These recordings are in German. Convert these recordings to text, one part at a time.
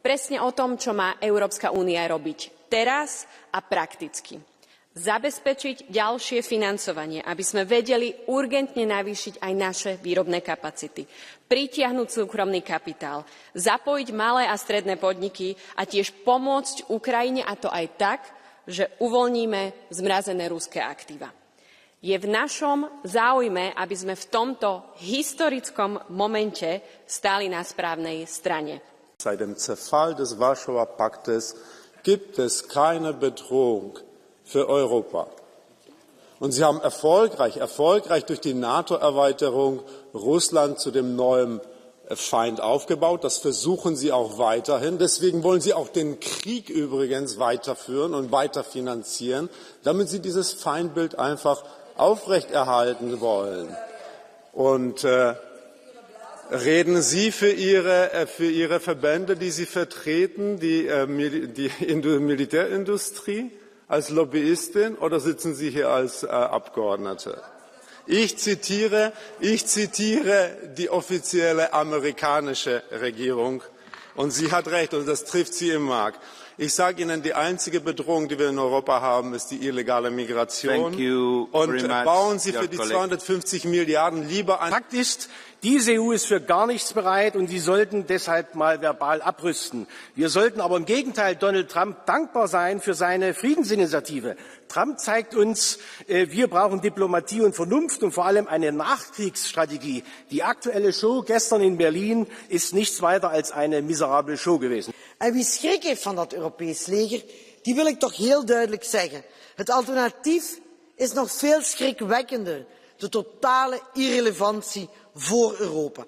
presne o tom, čo má Európska únia robiť teraz a prakticky. Zabezpečiť ďalšie financovanie, aby sme vedeli urgentne navýšiť aj naše výrobné kapacity, pritiahnuť súkromný kapitál, zapojiť malé a stredné podniky a tiež pomôcť Ukrajine, a to aj tak, že uvoľníme zmrazené ruské aktíva. Je v našom záujme, aby sme v tomto historickom momente stáli na správnej strane. Seit dem Zerfall des Warschauer Paktes gibt es keine Bedrohung für Europa. Und Sie haben erfolgreich durch die NATO-Erweiterung Russland zu dem neuen Feind aufgebaut. Das versuchen Sie auch weiterhin. Deswegen wollen Sie auch den Krieg übrigens weiterführen und weiter finanzieren, damit Sie dieses Feindbild einfach aufrechterhalten wollen. Und reden Sie für Ihre Verbände, die Sie vertreten, die Militärindustrie, als Lobbyistin, oder sitzen Sie hier als Abgeordnete? Ich zitiere die offizielle amerikanische Regierung, und sie hat recht, und das trifft sie im Mark. Ich sage Ihnen, die einzige Bedrohung, die wir in Europa haben, ist die illegale Migration. Und bauen Sie für die 250 Milliarden lieber ein. Fakt ist, diese EU ist für gar nichts bereit, und Sie sollten deshalb mal verbal abrüsten. Wir sollten aber im Gegenteil Donald Trump dankbar sein für seine Friedensinitiative. Trump zeigt uns, wir brauchen Diplomatie und Vernunft und vor allem eine Nachkriegsstrategie. Die aktuelle Show gestern in Berlin is nichts weiter als eine miserabele show gewesen. En wie schrik heeft van dat Europees leger, die wil ik toch heel duidelijk zeggen. Het alternatief is nog veel schrikwekkender. De totale irrelevantie voor Europa.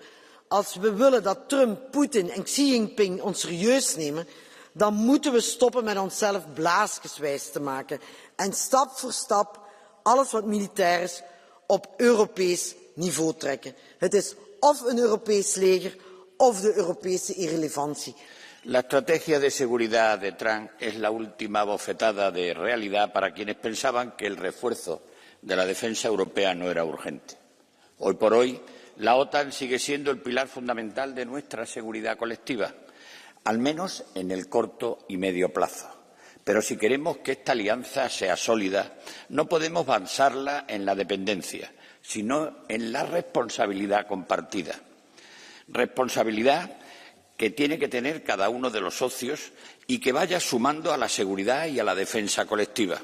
Als we willen dat Trump, Poetin en Xi Jinping ons serieus nemen, dan moeten we stoppen met onszelf blaasjeswijs te maken. En stap voor stap alles wat militair is op Europees niveau trekken. Het is of een Europees leger of de Europese irrelevantie. La estrategia de seguridad de Trump es la última bofetada de realidad para quienes pensaban que el refuerzo de la defensa europea no era urgente. Hoy por hoy, la OTAN sigue siendo el pilar fundamental de nuestra seguridad colectiva, al menos en el corto y medio plazo. Pero si queremos que esta alianza sea sólida, no podemos basarla en la dependencia, sino en la responsabilidad compartida. Responsabilidad que tiene que tener cada uno de los socios y que vaya sumando a la seguridad y a la defensa colectiva.